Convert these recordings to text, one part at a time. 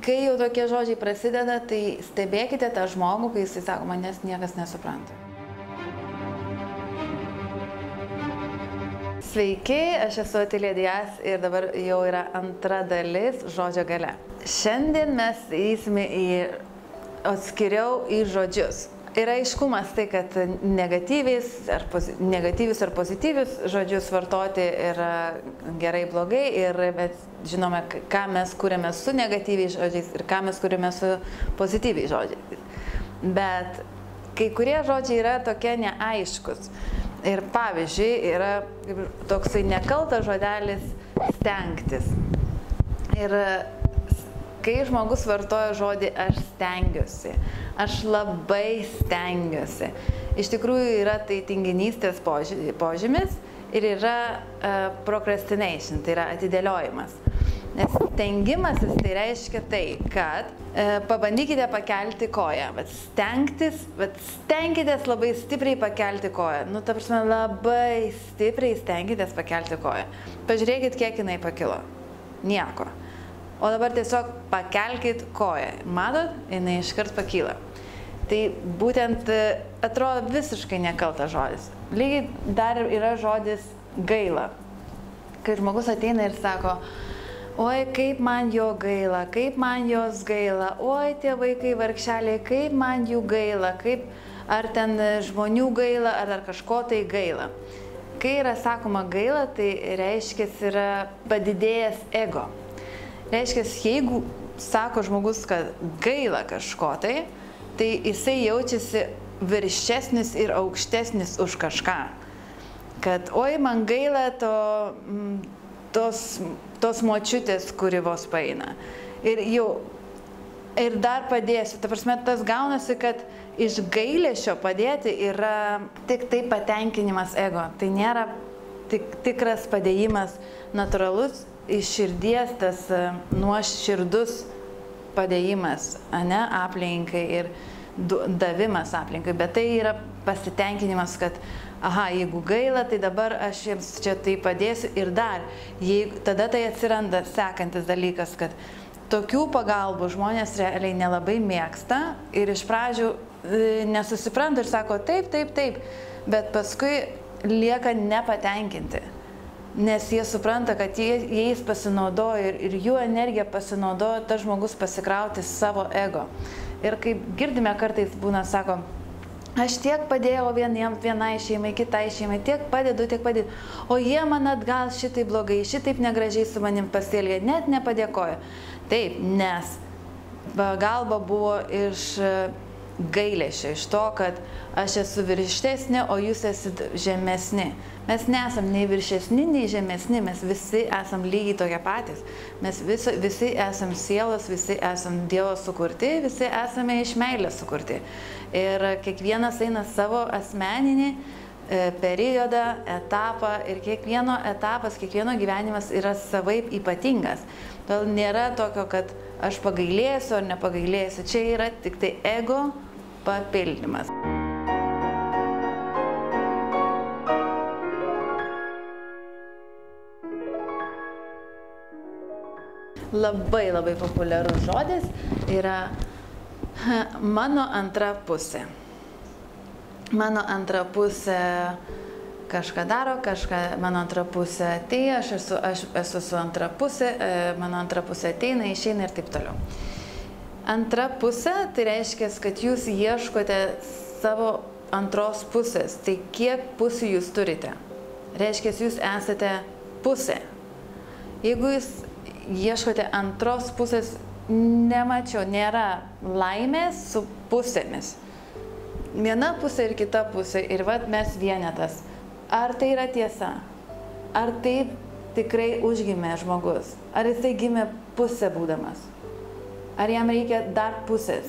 kai jau tokie žodžiai prasideda, tai stebėkite tą žmogų, kai jisai sako, manęs niekas nesupranta. Sveiki, aš esu Otilija Dias ir dabar jau yra antra dalis žodžio gale. Šiandien mes eisime atskiriau į žodžius. Yra aiškumas tai, kad negatyvius ar pozityvius žodžius vartoti yra gerai, blogai ir mes žinome, ką mes kuriame su negatyviais žodžiais ir ką mes kuriame su pozityviais žodžiais. Bet kai kurie žodžiai yra tokie neaiškus. Ir pavyzdžiui, yra toksai nekaltas žodelis stengtis. Ir kai žmogus vartoja žodį aš stengiuosi, aš labai stengiuosi, iš tikrųjų yra tai tinginystės požymis ir yra procrastination, tai yra atidėliojimas. Nes stengimasis tai reiškia tai, kad pabandykite pakelti koją, stenkitės labai stipriai pakelti koją, ta prasme labai stipriai stenkitės pakelti koją. Pažiūrėkit, kiek jinai pakilo. Nieko. O dabar tiesiog pakelkit koją. Matot, jinai iškart pakyla. Tai būtent atrodo visiškai nekaltas žodis. Lygiai dar yra žodis gaila. Kai žmogus ateina ir sako, oi, kaip man jo gaila, kaip man jos gaila, oi, tie vaikai vargšeliai, kaip man jų gaila, ar ten žmonių gaila, ar kažko tai gaila. Kai yra sakoma gaila, tai reiškia, yra padidėjęs ego. Reiškia, jeigu sako žmogus, kad gaila kažko tai jisai jaučiasi viršesnis ir aukštesnis už kažką. Kad, oi, man gaila tos močiutės, kuri vos paeina. Ir dar padėsiu. Ta prasme, tas gaunasi, kad iš gailesčio padėti yra tik tai patenkinimas ego. Tai nėra tikras padėjimas natūralus, iš širdies tas nuoširdus padėjimas, aplinkai ir davimas aplinkai. Bet tai yra pasitenkinimas, kad jeigu gaila, tai dabar aš jiems čia tai padėsiu ir dar. Tada tai atsiranda sekantis dalykas, kad tokių pagalbų žmonės realiai nelabai mėgsta ir iš pradžių nesusipranta ir sako taip, bet paskui lieka nepatenkinti. Nes jie supranta, kad jais pasinaudojo ir jų energiją pasinaudojo tas žmogus pasikrauti savo ego. Ir kaip girdime kartais būna, sako, aš tiek padėjau vienai šeimai, kitai šeimai, tiek padedu, o jie man atgal šitaip blogai, šitaip negražiai su manim pasielgė, net nepadėkojo. Taip, nes pagalba buvo iš gailesčio, iš to, kad aš esu viršesnė, o jūs esate žemesni. Mes nesam nei viršesni, nei žemesni, mes visi esam lygiai tokie patys. Mes visi esam sielos, visi esam Dievo sukurti, visi esame iš meilės sukurti. Ir kiekvienas eina savo asmeninį periodą, etapą ir kiekvieno etapas, kiekvieno gyvenimas yra savaip ypatingas. Todėl nėra tokio, kad aš pagailėsiu ar nepagailėsiu. Čia yra tik tai ego papildymas. Labai populiarus žodis yra mano antra pusė. Mano antra pusė kažką daro, mano antra pusė atėjo, aš esu su antra pusė, mano antra pusė ateina, išeina ir taip toliau. Antra pusė, tai reiškia, kad jūs ieškote savo antros pusės. Tai kiek pusių jūs turite? Reiškia, jūs esate pusė. Jeigu jūs ieškote antros pusės, nemačiau, nėra laimės su pusėmis. Viena pusė ir kita pusė ir mes vienetas. Ar tai yra tiesa? Ar taip tikrai užgimė žmogus? Ar jisai gimė pusė būdamas? Ar jam reikia dar pusės?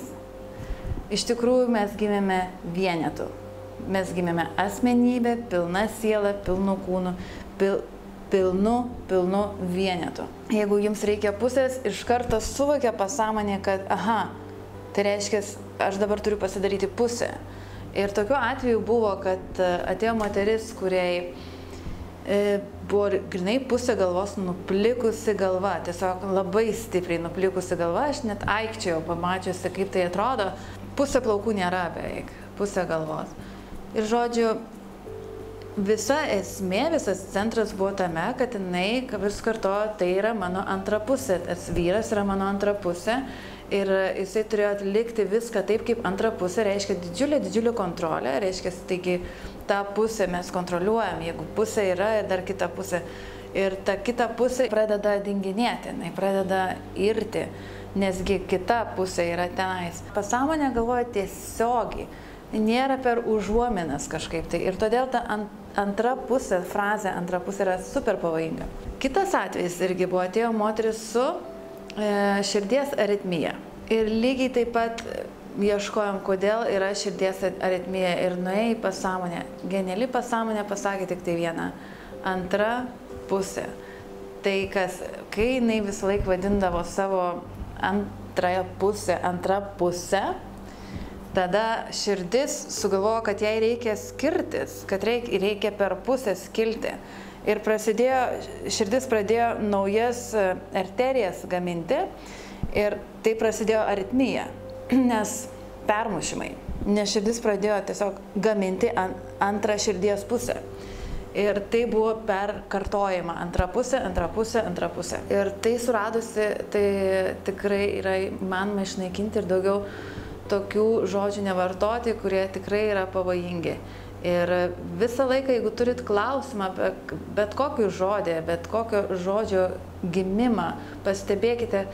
Iš tikrųjų mes gimėme vienetu. Mes gimėme asmenybė, pilna siela, pilnu kūnu, pilnu vienetu. Jeigu jums reikia pusės, iš karto suvokia pasąmonė, kad tai reiškia, aš dabar turiu pasidaryti pusę. Ir tokiu atveju buvo, kad atėjo moteris, kuriai buvo grinai pusė galvos nuplikusi galva, tiesiog labai stipriai nuplikusi galva, aš net aikčiau pamačiusi, kaip tai atrodo, pusė plaukų nėra beveik, pusė galvos. Ir žodžiu, visa esmė, visas centras buvo tame, kad jinai vis kartojo, tai yra mano antra pusė, tas vyras yra mano antra pusė ir jisai turėjo atlikti viską taip, kaip antra pusė, reiškia didžiulė kontrolė, reiškia, taigi tą pusę mes kontroliuojam, jeigu pusė yra ir dar kita pusė. Ir ta kita pusė pradeda dinginėti, jinai pradeda irti, nesgi kita pusė yra tenais. Pasąmonė galvoja tiesiogiai, nėra per užuominas kažkaip tai. Ir todėl ta antra pusė, frazė antra pusė yra super pavojinga. Kitas atvejis irgi buvo, atėjo moteris su širdies aritmija. Ir lygiai taip pat ieškojom, kodėl yra širdies aritmija ir nuėjai į pasąmonę. Geniali pasąmonė pasakė tik tai vieną. Antra pusė. Tai kas, kai jinai visą laiką vadindavo savo antrąją pusę, antrą pusę, tada širdis sugalvojo, kad jai reikia skirtis, kad reikia per pusę skilti. Ir širdis pradėjo naujas arterijas gaminti ir tai prasidėjo aritmija. Nes permušimai, nes širdis pradėjo tiesiog gaminti antrą širdies pusę. Ir tai buvo perkartojama antra pusė, antra pusė, antra pusė. Ir tai suradusi, tai tikrai yra įmanoma išnaikinti ir daugiau tokių žodžių nevartoti, kurie tikrai yra pavojingi. Ir visą laiką, jeigu turit klausimą, bet kokį žodį, bet kokio žodžio gimimą, pastebėkite,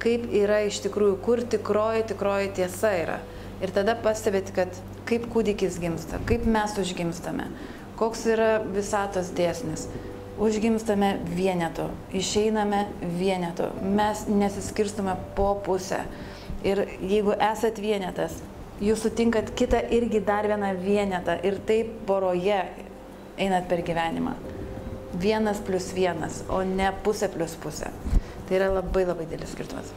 kaip yra iš tikrųjų, kur tikroji tiesa yra. Ir tada pastebėti, kad kaip kūdikis gimsta, kaip mes užgimstame, koks yra visatos dėsnis. Užgimstame vienetu, išeiname vienetu, mes nesiskirstume po pusę. Ir jeigu esat vienetas, jūs sutinkat kitą irgi dar vieną vienetą ir taip poroje einat per gyvenimą. 1+1, o ne pusė plus pusė. Tai yra labai didelis skirtumas.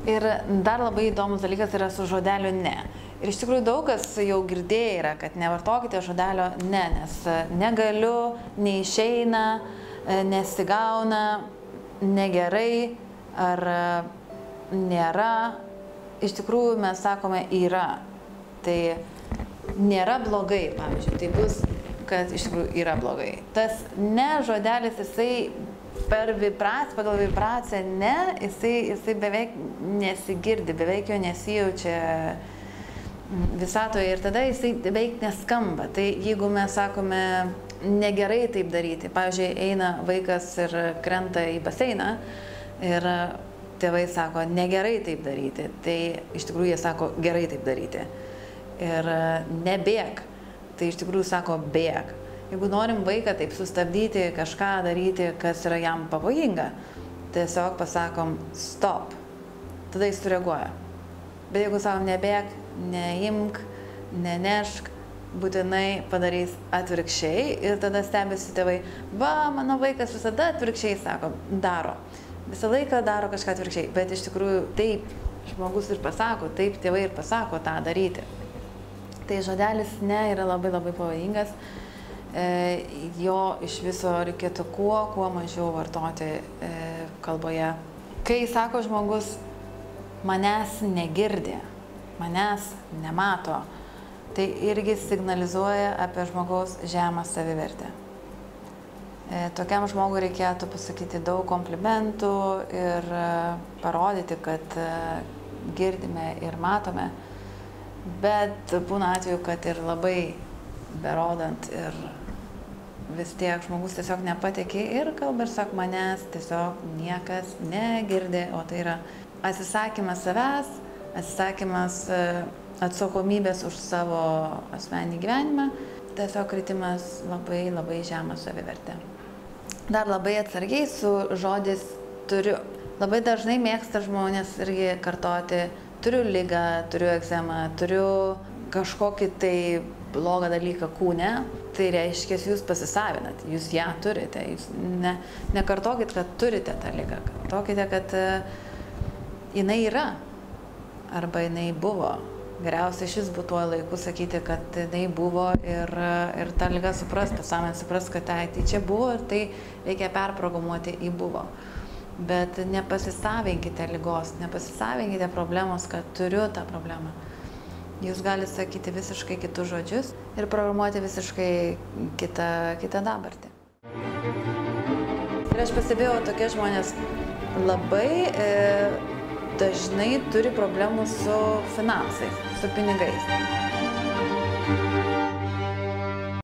Ir dar labai įdomus dalykas yra su žodeliu ne. Ir iš tikrųjų daug kas jau girdėję yra, kad nevartokite žodelio ne, nes negaliu, neišeina, nesigauna, negerai ar nėra. Iš tikrųjų mes sakome yra. Tai nėra blogai, pavyzdžiui, tai bus, kad iš tikrųjų yra blogai. Tas ne žodelis, jisai pagal vibraciją ne, jisai beveik nesigirdi, beveik jo nesijaučia visatoje ir tada jisai beveik neskamba. Tai jeigu mes sakome negerai taip daryti, pavyzdžiui, eina vaikas ir krenta į baseiną ir tėvai sako negerai taip daryti, tai iš tikrųjų jie sako gerai taip daryti. Ir nebėk, tai iš tikrųjų sako bėk. Jeigu norim vaiką taip sustabdyti, kažką daryti, kas yra jam pavojinga, tiesiog pasakom stop, tada jis sureaguoja. Bet jeigu sakom nebėk, neimk, nenešk, būtinai padarys atvirkščiai ir tada stebisi tėvai, va, mano vaikas visada atvirkščiai sako, daro. Visą laiką daro kažką atvirkščiai, bet iš tikrųjų taip žmogus ir pasako, taip tėvai ir pasako tą daryti. Tai žodelis ne yra labai pavojingas. Jo iš viso reikėtų kuo mažiau vartoti kalboje. Kai sako žmogus, manęs negirdi, manęs nemato, tai irgi signalizuoja apie žmogaus žemą savivertę. Tokiam žmogui reikėtų pasakyti daug komplimentų ir parodyti, kad girdime ir matome, bet būna atveju, kad ir labai berodant ir vis tiek žmogus tiesiog nepatikė ir kalba ir sako, manęs tiesiog niekas negirdi, o tai yra atsisakymas savęs, atsisakymas atsakomybės už savo asmeninį gyvenimą, tiesiog kritimas labai žemą savivertę. Dar labai atsargiai su žodis turiu. Labai dažnai mėgsta žmonės irgi kartoti, turiu ligą, turiu egzemą, turiu kažkokį tai blogą dalyką kūne, tai reiškia, jūs pasisavinat, jūs ją turite, jūs nekartokit, kad turite tą ligą, kartokite, kad jinai yra arba jinai buvo. Geriausia šis būtų tuo laiku sakyti, kad jinai buvo ir ta liga supras, pasąmonė supras, kad tai čia buvo ir tai reikia perprogramuoti į buvo. Bet nepasisavinkite ligos, nepasisavinkite problemos, kad turiu tą problemą. Jūs galite sakyti visiškai kitus žodžius ir programuoti visiškai kitą dabartį. Ir aš pastebėjau, tokie žmonės labai dažnai turi problemų su finansais, su pinigais.